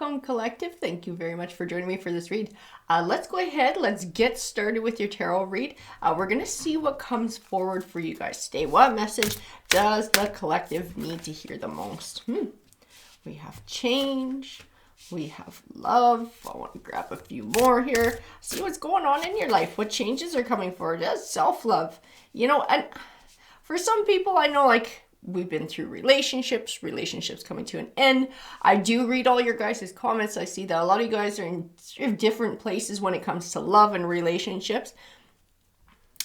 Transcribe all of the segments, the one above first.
welcome, collective. Thank you very much for joining me for this read. Let's go ahead. Let's get started with your tarot read. We're going to see what comes forward for you guys today. What message does the collective need to hear the most? We have change. We have love. I want to grab a few more here. See what's going on in your life. What changes are coming forward? That's self-love. You know, and for some people, I know, like, we've been through relationships coming to an end. I do read all your guys' comments. I see that a lot of you guys are in different places when it comes to love and relationships.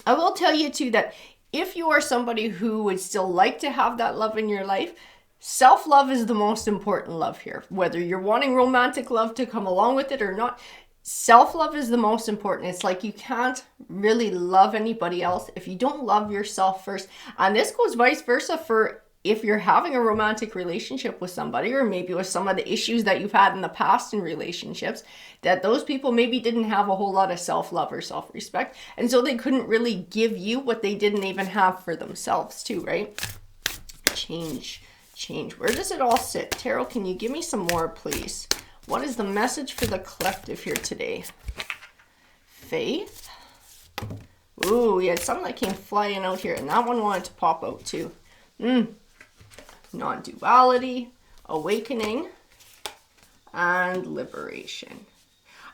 I will tell you too that if you are somebody who would still like to have that love in your life, self-love is the most important love here. Whether you're wanting romantic love to come along with it or not, self-love is the most important. It's like you can't really love anybody else if you don't love yourself first. And this goes vice versa for if you're having a romantic relationship with somebody, or maybe with some of the issues that you've had in the past in relationships, that those people maybe didn't have a whole lot of self-love or self-respect. And so they couldn't really give you what they didn't even have for themselves too, right? Change. Where does it all sit? Tarot, can you give me some more, please? What is the message for the collective here today? Faith. Ooh, we had something that came flying out here, and that one wanted to pop out too. Non-duality, awakening, and liberation.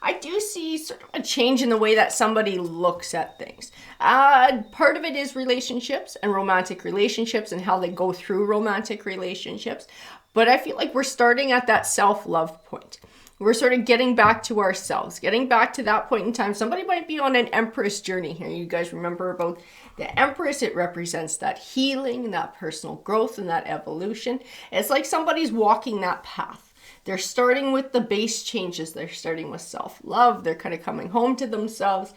I do see sort of a change in the way that somebody looks at things. Part of it is relationships and romantic relationships and how they go through romantic relationships. But I feel like we're starting at that self-love point. We're sort of getting back to ourselves, getting back to that point in time. Somebody might be on an empress journey here. You guys remember about the empress? It represents that healing, that personal growth, and that evolution. It's like somebody's walking that path. They're starting with the base changes. They're starting with self-love. They're kind of coming home to themselves.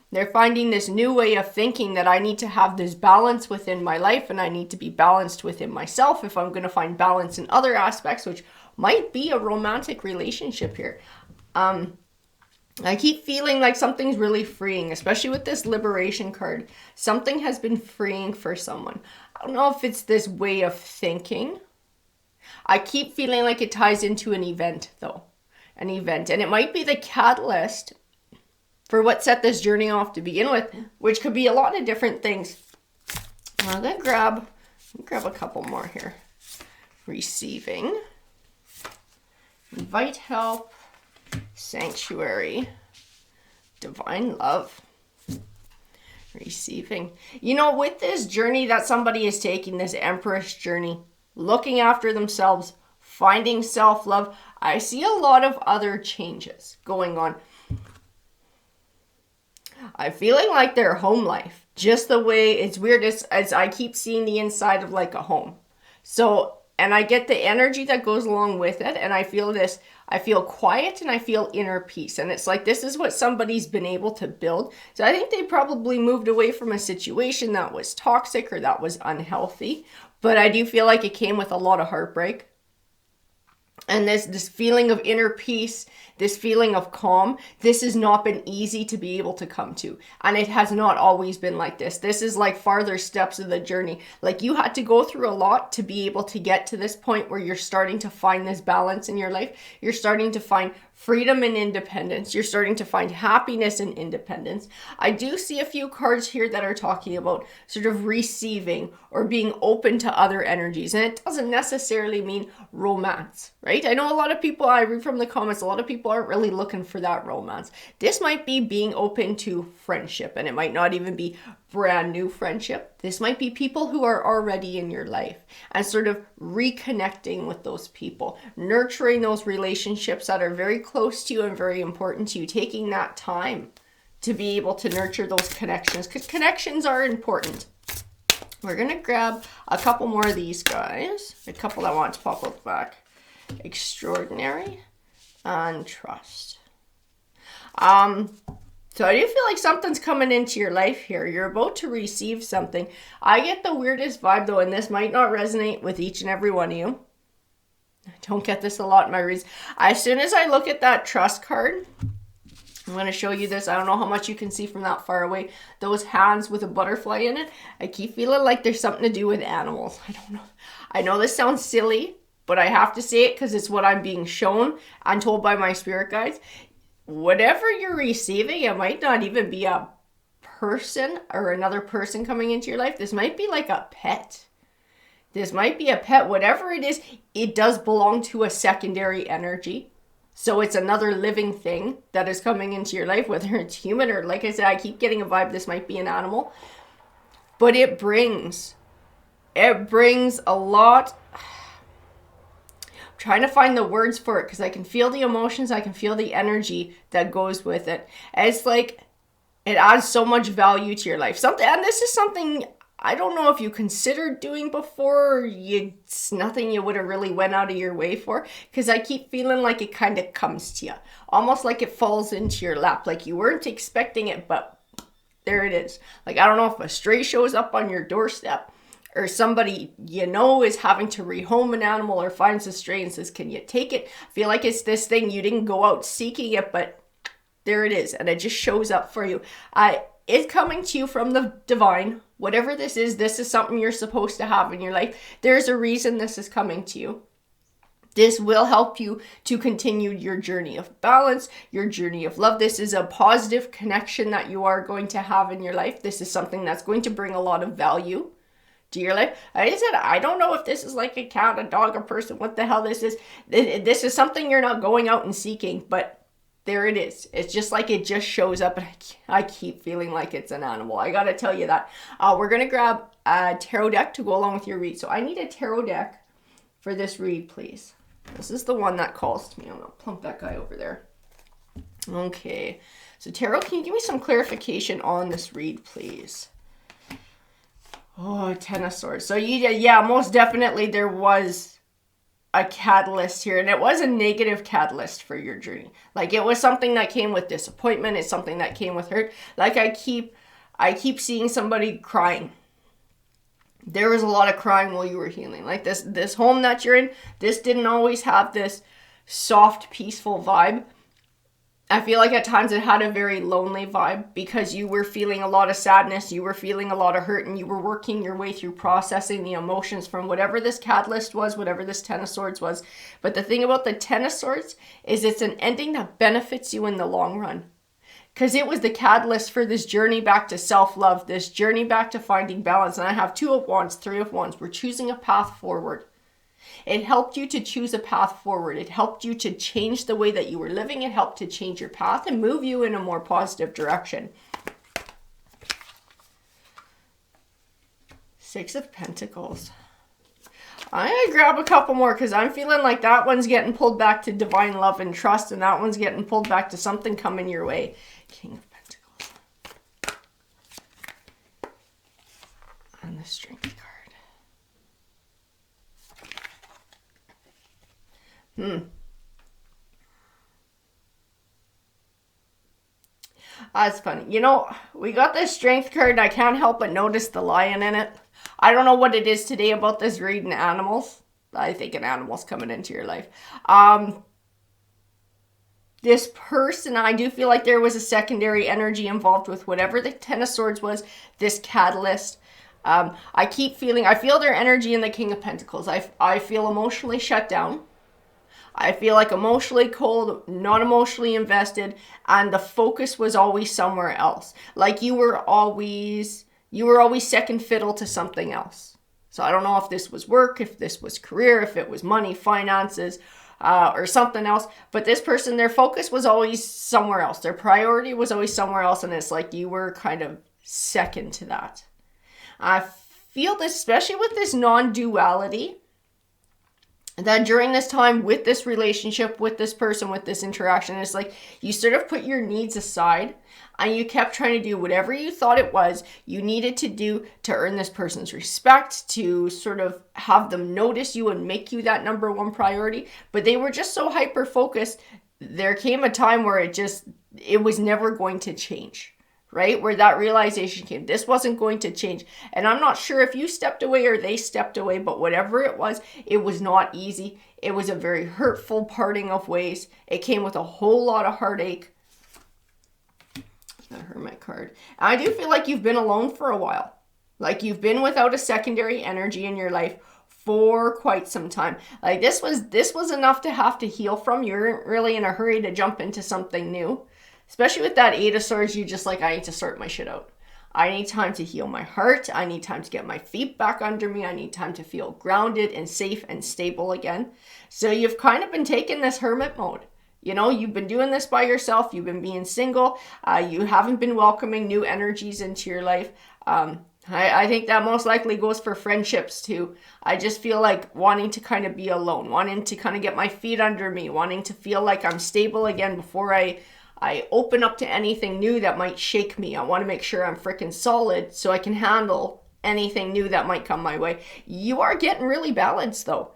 They're finding this new way of thinking that I need to have this balance within my life, and I need to be balanced within myself if I'm going to find balance in other aspects, which might be a romantic relationship here. I keep feeling like something's really freeing, especially with this liberation card. Something has been freeing for someone. I don't know if it's this way of thinking. I keep feeling like it ties into an event, though. An event. And it might be the catalyst for what set this journey off to begin with, which could be a lot of different things. I'm going to grab a couple more here. Receiving. Invite help. Sanctuary. Divine love. Receiving. You know, with this journey that somebody is taking, this empress journey, looking after themselves, finding self-love, I see a lot of other changes going on. I'm feeling like their home life, just the way it's weird as I keep seeing the inside of like a home. So, and I get the energy that goes along with it, and I feel quiet and I feel inner peace. And it's like, this is what somebody's been able to build. So I think they probably moved away from a situation that was toxic or that was unhealthy. But I do feel like it came with a lot of heartbreak. And this feeling of inner peace, this feeling of calm, this has not been easy to be able to come to. And it has not always been like this. This is like farther steps of the journey. Like you had to go through a lot to be able to get to this point where you're starting to find this balance in your life. You're starting to find freedom and independence. You're starting to find happiness and independence. I do see a few cards here that are talking about sort of receiving or being open to other energies. And it doesn't necessarily mean romance, right? I know a lot of people, I read from the comments, a lot of people aren't really looking for that romance. This might be being open to friendship, and it might not even be brand new friendship. This might be people who are already in your life and sort of reconnecting with those people, nurturing those relationships that are very close to you and very important to you, taking that time to be able to nurture those connections, because connections are important. We're going to grab a couple more of these guys, a couple that want to pop up back. Extraordinary and trust. So I do feel like something's coming into your life here. You're about to receive something. I get the weirdest vibe though, and this might not resonate with each and every one of you. I don't get this a lot in my reads. As soon as I look at that trust card, I'm going to show you this. I don't know how much you can see from that far away. Those hands with a butterfly in it. I keep feeling like there's something to do with animals. I don't know. I know this sounds silly, but I have to say it because it's what I'm being shown and told by my spirit guides. Whatever you're receiving, it might not even be a person or another person coming into your life. This might be like a pet. This might be a pet. Whatever it is, it does belong to a secondary energy. So it's another living thing that is coming into your life, whether it's human or, like I said, I keep getting a vibe this might be an animal. But it brings a lot. I'm trying to find the words for it because I can feel the emotions, I can feel the energy that goes with it. And it's like it adds so much value to your life. And this is something I don't know if you considered doing before. It's nothing you would have really went out of your way for, because I keep feeling like it kind of comes to you, almost like it falls into your lap, like you weren't expecting it, but there it is. Like, I don't know if a stray shows up on your doorstep, or somebody is having to rehome an animal or finds a stray and says, can you take it? I feel like it's this thing, you didn't go out seeking it, but there it is, and it just shows up for you. It's coming to you from the divine. Whatever this is something you're supposed to have in your life. There's a reason this is coming to you. This will help you to continue your journey of balance, your journey of love. This is a positive connection that you are going to have in your life. This is something that's going to bring a lot of value to your life. I said, I don't know if this is like a cat, a dog, a person, what the hell this is. This is something you're not going out and seeking, but there it is. It's just like it just shows up, and I keep feeling like it's an animal. I gotta tell you that. We're gonna grab a tarot deck to go along with your read. So I need a tarot deck for this read, please. This is the one that calls to me. I'm gonna plump that guy over there. Okay. So tarot, can you give me some clarification on this read, please? Oh, Ten of Swords. So yeah, most definitely there was a catalyst here, and it was a negative catalyst for your journey. Like, it was something that came with disappointment. It's something that came with hurt. Like, I keep seeing somebody crying. There was a lot of crying while you were healing. Like, this home that you're in, this didn't always have this soft, peaceful vibe. I feel like at times it had a very lonely vibe because you were feeling a lot of sadness, you were feeling a lot of hurt, and you were working your way through processing the emotions from whatever this catalyst was, whatever this Ten of Swords was. But the thing about the Ten of Swords is it's an ending that benefits you in the long run, because it was the catalyst for this journey back to self-love, this journey back to finding balance. And I have Two of Wands, Three of Wands. We're choosing a path forward. It helped you to choose a path forward. It helped you to change the way that you were living. It helped to change your path and move you in a more positive direction. Six of Pentacles. I'm going to grab a couple more because I'm feeling like that one's getting pulled back to divine love and trust, and that one's getting pulled back to something coming your way. King of Pentacles. And the Strength card. That's funny. We got this Strength card, and I can't help but notice the lion in it. I don't know what it is today about this reading animals. I think an animal's coming into your life. This person, I do feel like there was a secondary energy involved with whatever the Ten of Swords was, this catalyst. I feel their energy in the King of Pentacles. I feel emotionally shut down. I feel like emotionally cold, not emotionally invested, and the focus was always somewhere else. Like you were always second fiddle to something else. So I don't know if this was work, if this was career, if it was money, finances, or something else. But this person, their focus was always somewhere else. Their priority was always somewhere else, and it's like you were kind of second to that. I feel this, especially with this non-duality, that during this time with this relationship, with this person, with this interaction, it's like you sort of put your needs aside and you kept trying to do whatever you thought it was you needed to do to earn this person's respect, to sort of have them notice you and make you that number one priority. But they were just so hyper-focused, there came a time where it was never going to change. Right? Where that realization came. This wasn't going to change. And I'm not sure if you stepped away or they stepped away, but whatever it was not easy. It was a very hurtful parting of ways. It came with a whole lot of heartache. The Hermit card. I do feel like you've been alone for a while. Like you've been without a secondary energy in your life for quite some time. Like this was enough to have to heal from. You're really in a hurry to jump into something new. Especially with that 8 of Swords, you just like, I need to sort my shit out. I need time to heal my heart. I need time to get my feet back under me. I need time to feel grounded and safe and stable again. So you've kind of been taking this hermit mode. You know, you've been doing this by yourself. You've been being single. You haven't been welcoming new energies into your life. I think that most likely goes for friendships too. I just feel like wanting to kind of be alone, wanting to kind of get my feet under me, wanting to feel like I'm stable again before I open up to anything new that might shake me. I want to make sure I'm freaking solid so I can handle anything new that might come my way. You are getting really balanced though.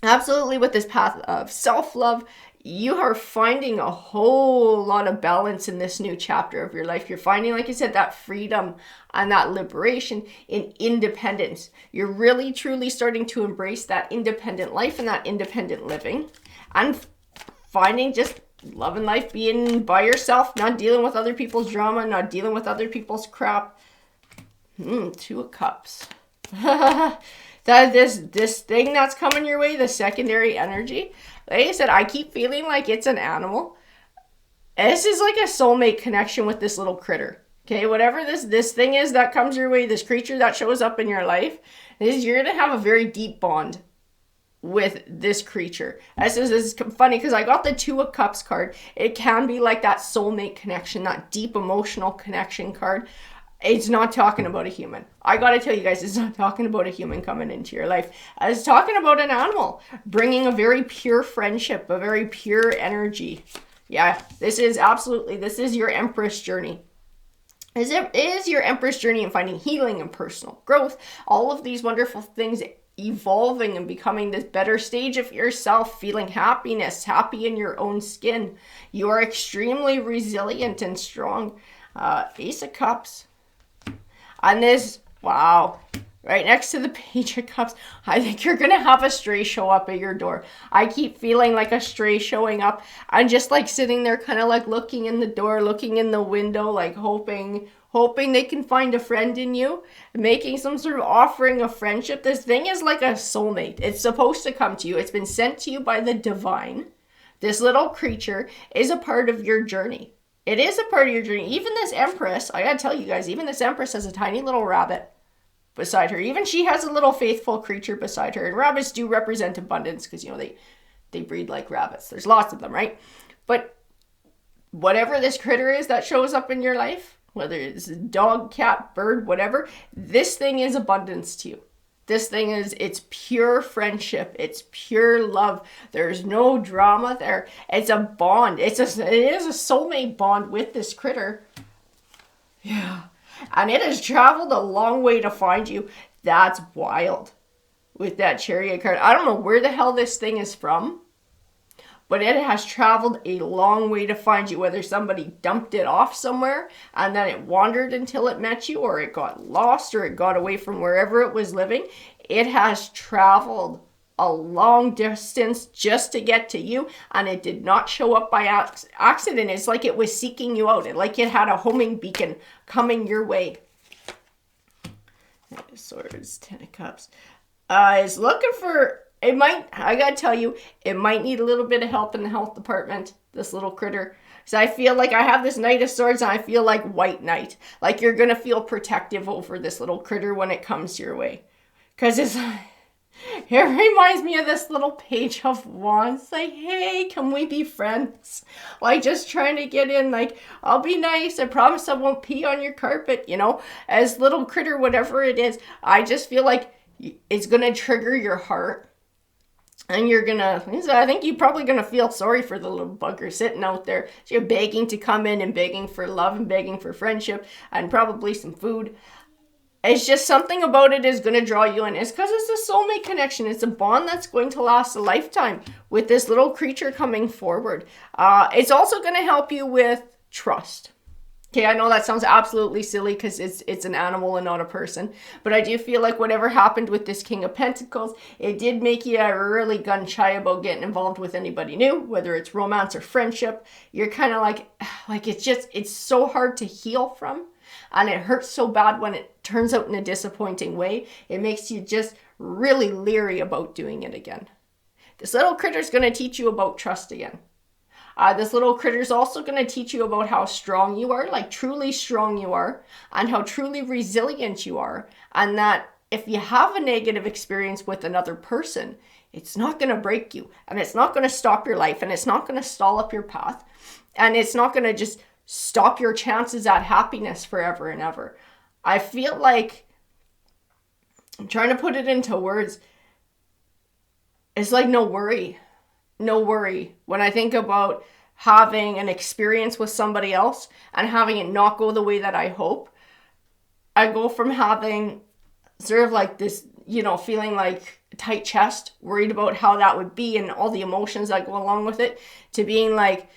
Absolutely, with this path of self-love, you are finding a whole lot of balance in this new chapter of your life. You're finding, like I said, that freedom and that liberation in independence. You're really, truly starting to embrace that independent life and that independent living, and finding just loving life, being by yourself, not dealing with other people's drama, not dealing with other people's crap. 2 of Cups. That this thing that's coming your way, the secondary energy, like I said, I keep feeling like it's an animal. This is like a soulmate connection with this little critter. Okay, whatever this thing is that comes your way, this creature that shows up in your life, you're gonna have a very deep bond with this creature. This is funny because I got the 2 of Cups card. It can be like that soulmate connection, that deep emotional connection card. It's not talking about a human. I gotta tell you guys, it's not talking about a human coming into your life. It's talking about an animal bringing a very pure friendship, a very pure energy. Yeah, this is your Empress journey. It is your Empress journey in finding healing and personal growth. All of these wonderful things evolving and becoming this better stage of yourself, feeling happiness, happy in your own skin. You are extremely resilient and strong. Ace of Cups. And this, wow, right next to the Page of Cups, I think you're going to have a stray show up at your door. I keep feeling like a stray showing up and just like sitting there kind of like looking in the door, looking in the window, like hoping they can find a friend in you, making some sort of offering of friendship. This thing is like a soulmate. It's supposed to come to you. It's been sent to you by the divine. This little creature is a part of your journey. It is a part of your journey. Even this Empress, I gotta tell you guys, even this Empress has a tiny little rabbit beside her. Even she has a little faithful creature beside her. And rabbits do represent abundance because, you know, they breed like rabbits. There's lots of them, right? But whatever this critter is that shows up in your life, whether it's a dog, cat, bird, whatever, this thing is abundance to you. This thing it's pure friendship. It's pure love. There's no drama there. It's a bond. It is a soulmate bond with this critter. Yeah. And it has traveled a long way to find you. That's wild. With that Chariot card. I don't know where the hell this thing is from, but it has traveled a long way to find you, whether somebody dumped it off somewhere and then it wandered until it met you, or it got lost, or it got away from wherever it was living. It has traveled a long distance just to get to you, and it did not show up by accident. It's like it was seeking you out. Like it had a homing beacon coming your way. Swords, 10 of Cups. It's looking for... I gotta tell you, it might need a little bit of help in the health department, this little critter. So I feel like I have this Knight of Swords and I feel like White Knight. Like you're gonna feel protective over this little critter when it comes your way. Because it reminds me of this little Page of Wands. Like, hey, can we be friends? Like just trying to get in, like, I'll be nice. I promise I won't pee on your carpet, you know, as little critter, whatever it is. I just feel like it's gonna trigger your heart. And I think you're probably going to feel sorry for the little bugger sitting out there. So you're begging to come in and begging for love and begging for friendship and probably some food. It's just something about it is going to draw you in. It's because it's a soulmate connection. It's a bond that's going to last a lifetime with this little creature coming forward. It's also going to help you with trust. Okay, I know that sounds absolutely silly because it's an animal and not a person. But I do feel like whatever happened with this King of Pentacles, it did make you really gun shy about getting involved with anybody new, whether it's romance or friendship. You're kind of like it's so hard to heal from. And it hurts so bad when it turns out in a disappointing way. It makes you just really leery about doing it again. This little critter is going to teach you about trust again. This little critter is also going to teach you about how strong you are, like truly strong you are, and how truly resilient you are. And that if you have a negative experience with another person, it's not going to break you, and it's not going to stop your life, and it's not going to stall up your path, and it's not going to just stop your chances at happiness forever and ever. I feel like, I'm trying to put it into words, it's like no worry. No worry. When I think about having an experience with somebody else and having it not go the way that I hope, I go from having sort of like this, feeling like a tight chest, worried about how that would be and all the emotions that go along with it, to being like,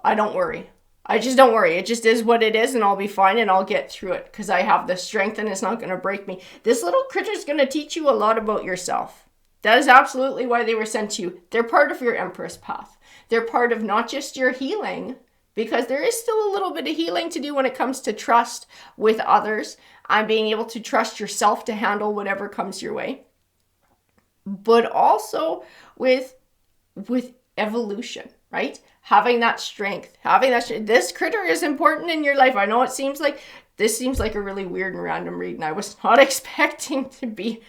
I don't worry. I just don't worry. It just is what it is, and I'll be fine, and I'll get through it because I have the strength and it's not going to break me. This little critter is going to teach you a lot about yourself. That is absolutely why they were sent to you. They're part of your empress path. They're part of not just your healing, because there is still a little bit of healing to do when it comes to trust with others and being able to trust yourself to handle whatever comes your way, but also with evolution, right? Having that strength, this critter is important in your life. I know this seems like a really weird and random read, and I was not expecting to be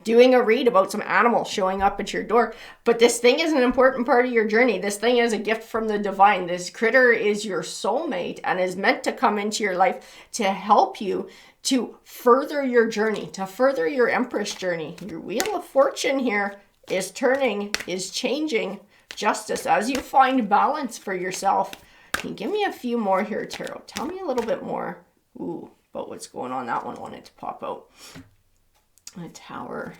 doing a read about some animal showing up at your door. But this thing is an important part of your journey. This thing is a gift from the divine. This critter is your soulmate and is meant to come into your life to help you to further your journey, to further your empress journey. Your wheel of fortune here is turning, is changing. Justice, as you find balance for yourself. Can you give me a few more here, Tarot? Tell me a little bit more about what's going on. That one wanted to pop out. A Tower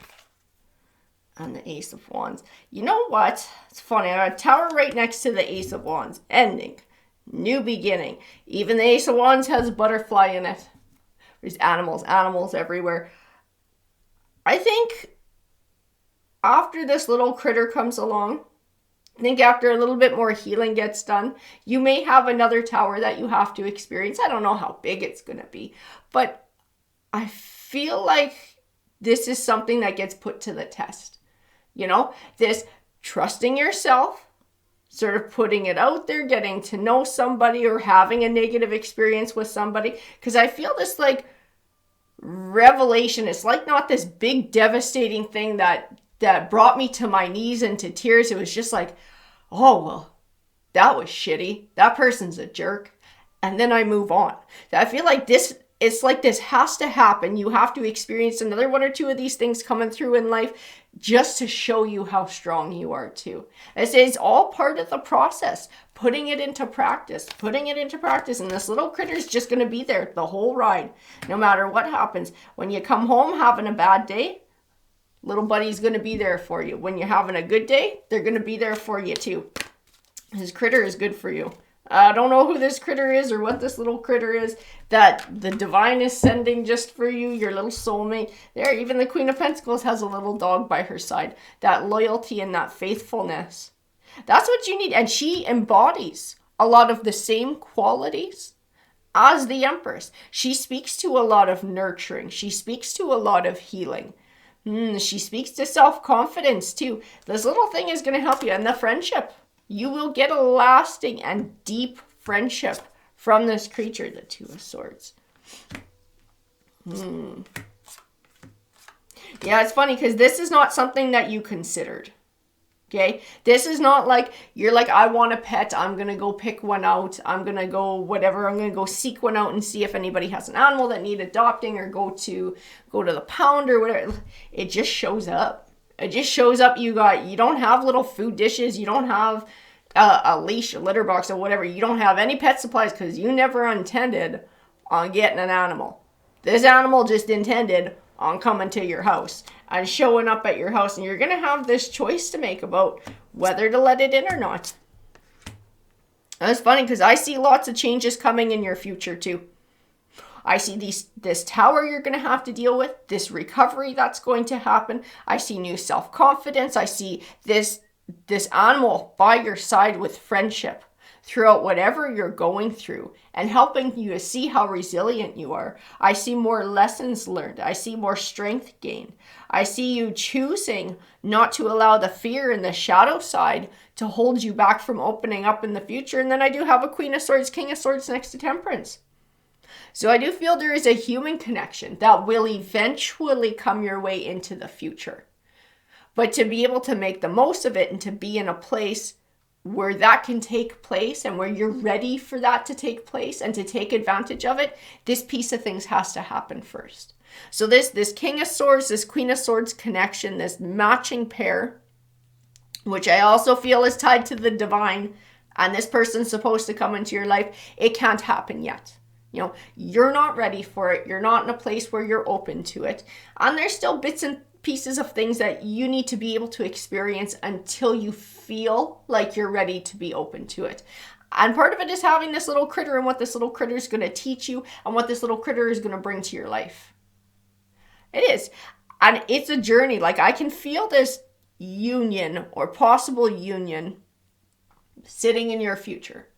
and the Ace of Wands. You know what? It's funny. I got a Tower right next to the Ace of Wands. Ending. New beginning. Even the Ace of Wands has a butterfly in it. There's animals everywhere. I think after this little critter comes along, I think after a little bit more healing gets done, you may have another tower that you have to experience. I don't know how big it's going to be, but I feel like this is something that gets put to the test. This trusting yourself, sort of putting it out there, getting to know somebody or having a negative experience with somebody. Because I feel this like revelation. It's like not this big devastating thing that brought me to my knees and to tears. It was just like, oh, well, that was shitty. That person's a jerk. And then I move on. I feel like this has to happen. You have to experience another one or two of these things coming through in life just to show you how strong you are too. It's all part of the process. Putting it into practice. And this little critter is just going to be there the whole ride. No matter what happens. When you come home having a bad day, little buddy's going to be there for you. When you're having a good day, they're going to be there for you too. This critter is good for you. I don't know who this critter is or what this little critter is that the divine is sending just for you, your little soulmate. There, even the Queen of Pentacles has a little dog by her side. That loyalty and that faithfulness. That's what you need. And she embodies a lot of the same qualities as the Empress. She speaks to a lot of nurturing. She speaks to a lot of healing. She speaks to self-confidence too. This little thing is going to help you. And the friendship. You will get a lasting and deep friendship from this creature, the Two of Swords. Yeah, it's funny because this is not something that you considered. Okay? This is not like, you're like, I want a pet. I'm going to go pick one out. I'm going to go whatever. I'm going to go seek one out and see if anybody has an animal that need adopting, or go to the pound or whatever. It just shows up. It just shows up. You don't have little food dishes. You don't have a leash, a litter box, or whatever. You don't have any pet supplies because you never intended on getting an animal. This animal just intended on coming to your house and showing up at your house. And you're going to have this choice to make about whether to let it in or not. And it's funny because I see lots of changes coming in your future too. I see this tower you're going to have to deal with, this recovery that's going to happen. I see new self-confidence. I see this animal by your side with friendship. throughout whatever you're going through and helping you to see how resilient you are. I see more lessons learned. I see more strength gained. I see you choosing not to allow the fear and the shadow side to hold you back from opening up in the future. And then I do have a Queen of Swords, King of Swords next to Temperance. So I do feel there is a human connection that will eventually come your way into the future. But to be able to make the most of it and to be in a place where that can take place and where you're ready for that to take place and to take advantage of it, this piece of things has to happen first. So this King of Swords, this Queen of Swords connection, this matching pair, which I also feel is tied to the divine, and this person's supposed to come into your life, it can't happen yet. You know, you're not ready for it. You're not in a place where you're open to it. And there's still bits and pieces of things that you need to be able to experience until you feel like you're ready to be open to it. And part of it is having this little critter and what this little critter is going to teach you and what this little critter is going to bring to your life. It is. And it's a journey. Like, I can feel this union or possible union sitting in your future.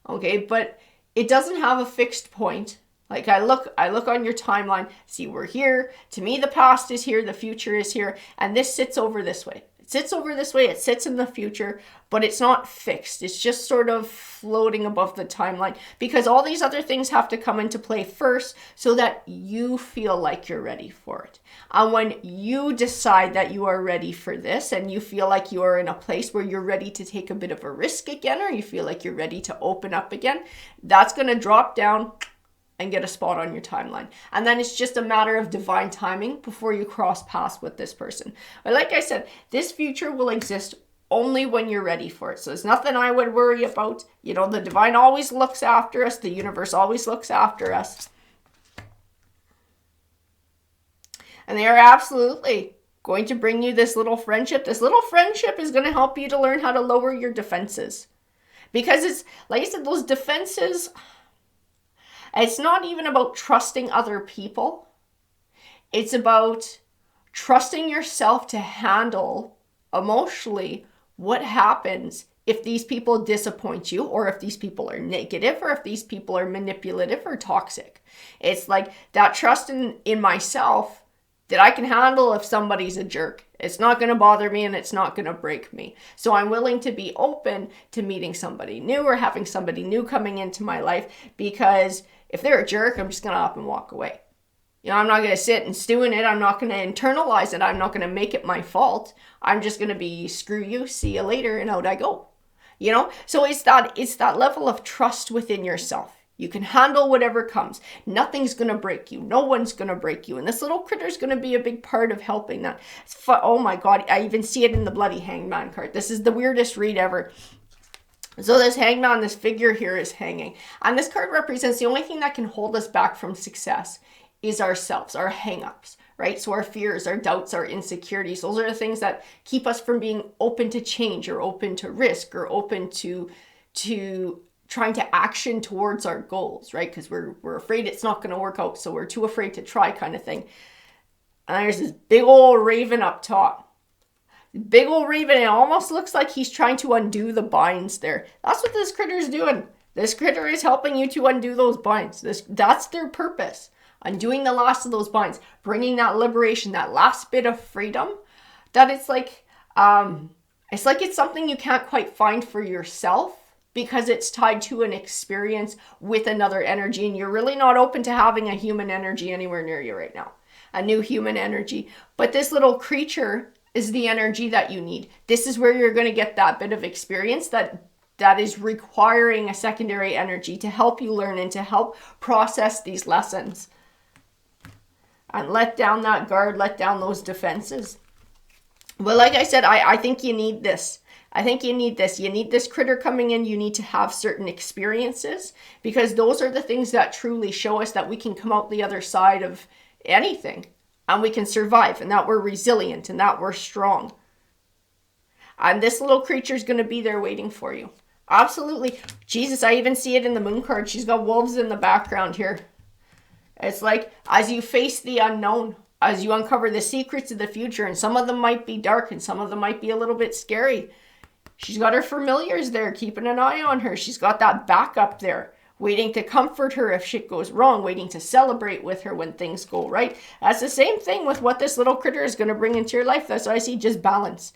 Okay, but it doesn't have a fixed point. Like, I look on your timeline, see, we're here. To me, the past is here, the future is here, and this sits over this way. It sits over this way, it sits in the future, but it's not fixed. It's just sort of floating above the timeline because all these other things have to come into play first so that you feel like you're ready for it. And when you decide that you are ready for this and you feel like you are in a place where you're ready to take a bit of a risk again, or you feel like you're ready to open up again, that's going to drop down and get a spot on your timeline. And then it's just a matter of divine timing before you cross paths with this person. But like I said, this future will exist only when you're ready for it. So there's nothing I would worry about. You know, the divine always looks after us. The universe always looks after us. And they are absolutely going to bring you this little friendship. This little friendship is going to help you to learn how to lower your defenses. Because it's, like I said, those defenses, it's not even about trusting other people. It's about trusting yourself to handle emotionally what happens if these people disappoint you, or if these people are negative, or if these people are manipulative or toxic. It's like that trust in myself that I can handle if somebody's a jerk. It's not going to bother me and it's not going to break me. So I'm willing to be open to meeting somebody new or having somebody new coming into my life, because if they're a jerk, I'm just going to up and walk away. You know, I'm not going to sit and stew in it. I'm not going to internalize it. I'm not going to make it my fault. I'm just going to be, screw you, see you later, and out I go. You know, so it's that level of trust within yourself. You can handle whatever comes. Nothing's going to break you. No one's going to break you. And this little critter is going to be a big part of helping that. Oh my God, I even see it in the bloody hangman card. This is the weirdest read ever. So this hangman, this figure here is hanging. And this card represents the only thing that can hold us back from success is ourselves, our hang-ups, right? So our fears, our doubts, our insecurities, those are the things that keep us from being open to change or open to risk or open to trying to action towards our goals, right? Because we're afraid it's not going to work out, so we're too afraid to try, kind of thing. And there's this big old raven up top. Big old raven, it almost looks like he's trying to undo the binds there. That's what this critter is doing. This critter is helping you to undo those binds. That's their purpose. Undoing the last of those binds, bringing that liberation, that last bit of freedom. That it's like it's something you can't quite find for yourself, because it's tied to an experience with another energy, and you're really not open to having a human energy anywhere near you right now. A new human energy. But this little creature is the energy that you need. This is where you're going to get that bit of experience that is requiring a secondary energy to help you learn and to help process these lessons. And let down that guard, let down those defenses. Well, like I said, I think you need this. I think you need this. You need this critter coming in. You need to have certain experiences, because those are the things that truly show us that we can come out the other side of anything and we can survive, and that we're resilient and that we're strong. And this little creature is going to be there waiting for you. Absolutely. Jesus, I even see it in the moon card. She's got wolves in the background here. It's like, as you face the unknown, as you uncover the secrets of the future, and some of them might be dark and some of them might be a little bit scary, She's got her familiars there, keeping an eye on her. She's got that backup there, waiting to comfort her if shit goes wrong, waiting to celebrate with her when things go right. That's the same thing with what this little critter is going to bring into your life. That's what I see, just balance.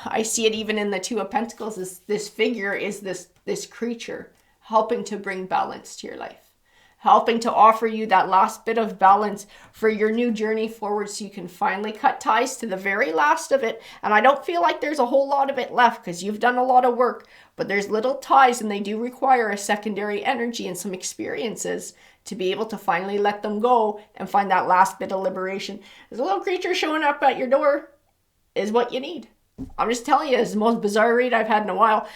I see it even in the Two of Pentacles. This figure is this creature helping to bring balance to your life, helping to offer you that last bit of balance for your new journey forward, so you can finally cut ties to the very last of it. And I don't feel like there's a whole lot of it left, because you've done a lot of work, but there's little ties, and they do require a secondary energy and some experiences to be able to finally let them go and find that last bit of liberation. There's a little creature showing up at your door is what you need. I'm just telling you, it's the most bizarre read I've had in a while.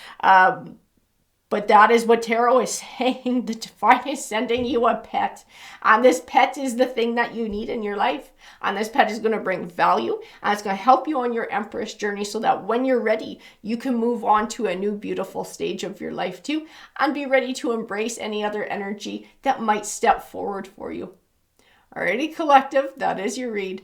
But that is what tarot is saying. The divine is sending you a pet. And this pet is the thing that you need in your life. And this pet is going to bring value. And it's going to help you on your Empress journey, so that when you're ready, you can move on to a new beautiful stage of your life too. And be ready to embrace any other energy that might step forward for you. Alrighty, collective, that is your read.